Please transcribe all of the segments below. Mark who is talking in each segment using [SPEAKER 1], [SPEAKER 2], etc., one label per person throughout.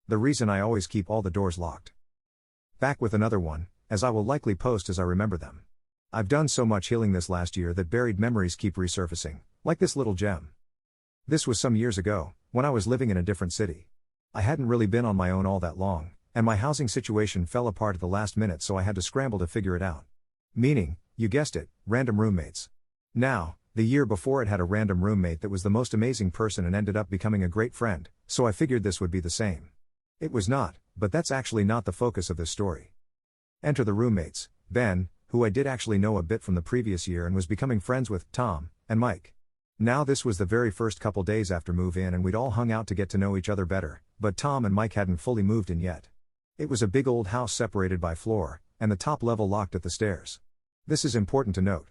[SPEAKER 1] The reason I always keep all the doors locked. Back with another one, as I will likely post as I remember them. I've done so much healing this last year that buried memories keep resurfacing, like this little gem. This was some years ago, when I was living in a different city. I hadn't really been on my own all that long, and my housing situation fell apart at the last minute, so I had to scramble to figure it out. Meaning, you guessed it, random roommates. Now, the year before it had a random roommate that was the most amazing person and ended up becoming a great friend, so I figured this would be the same. It was not, but that's actually not the focus of this story. Enter the roommates, Ben, who I did actually know a bit from the previous year and was becoming friends with, Tom, and Mike. Now this was the very first couple days after move-in and we'd all hung out to get to know each other better, but Tom and Mike hadn't fully moved in yet. It was a big old house separated by floor, and the top level locked at the stairs. This is important to note.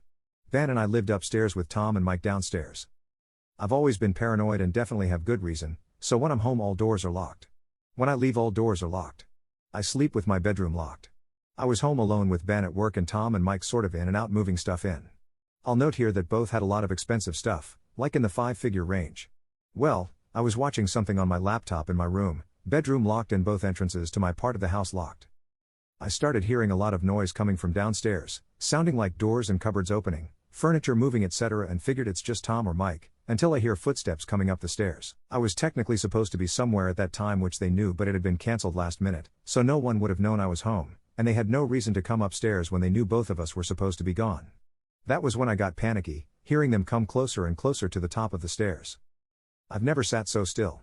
[SPEAKER 1] Ben and I lived upstairs with Tom and Mike downstairs. I've always been paranoid and definitely have good reason, so when I'm home all doors are locked. When I leave all doors are locked. I sleep with my bedroom locked. I was home alone with Ben at work and Tom and Mike sort of in and out moving stuff in. I'll note here that both had a lot of expensive stuff, like in the 5-figure range. Well, I was watching something on my laptop in my room, bedroom locked and both entrances to my part of the house locked. I started hearing a lot of noise coming from downstairs, sounding like doors and cupboards opening, furniture moving etc., and figured it's just Tom or Mike, until I hear footsteps coming up the stairs. I was technically supposed to be somewhere at that time, which they knew, but it had been cancelled last minute, so no one would have known I was home, and they had no reason to come upstairs when they knew both of us were supposed to be gone. That was when I got panicky, hearing them come closer and closer to the top of the stairs. I've never sat so still.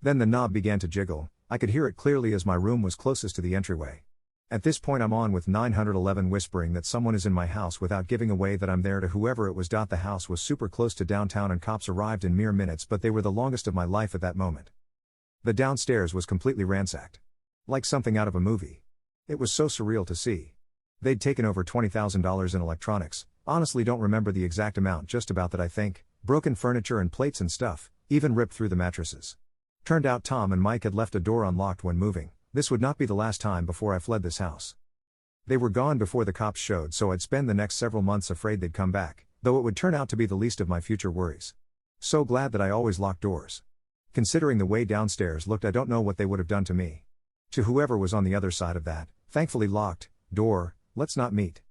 [SPEAKER 1] Then the knob began to jiggle. I could hear it clearly as my room was closest to the entryway. At this point I'm on with 911 whispering that someone is in my house without giving away that I'm there to whoever it was. The house was super close to downtown and cops arrived in mere minutes, but they were the longest of my life at that moment. The downstairs was completely ransacked. Like something out of a movie. It was so surreal to see. They'd taken over $20,000 in electronics, honestly don't remember the exact amount, just about that I think, broken furniture and plates and stuff, even ripped through the mattresses. Turned out Tom and Mike had left a door unlocked when moving. This would not be the last time before I fled this house. They were gone before the cops showed, so I'd spend the next several months afraid they'd come back, though it would turn out to be the least of my future worries. So glad that I always locked doors. Considering the way downstairs looked, I don't know what they would have done to me. To whoever was on the other side of that, thankfully locked, door, let's not meet.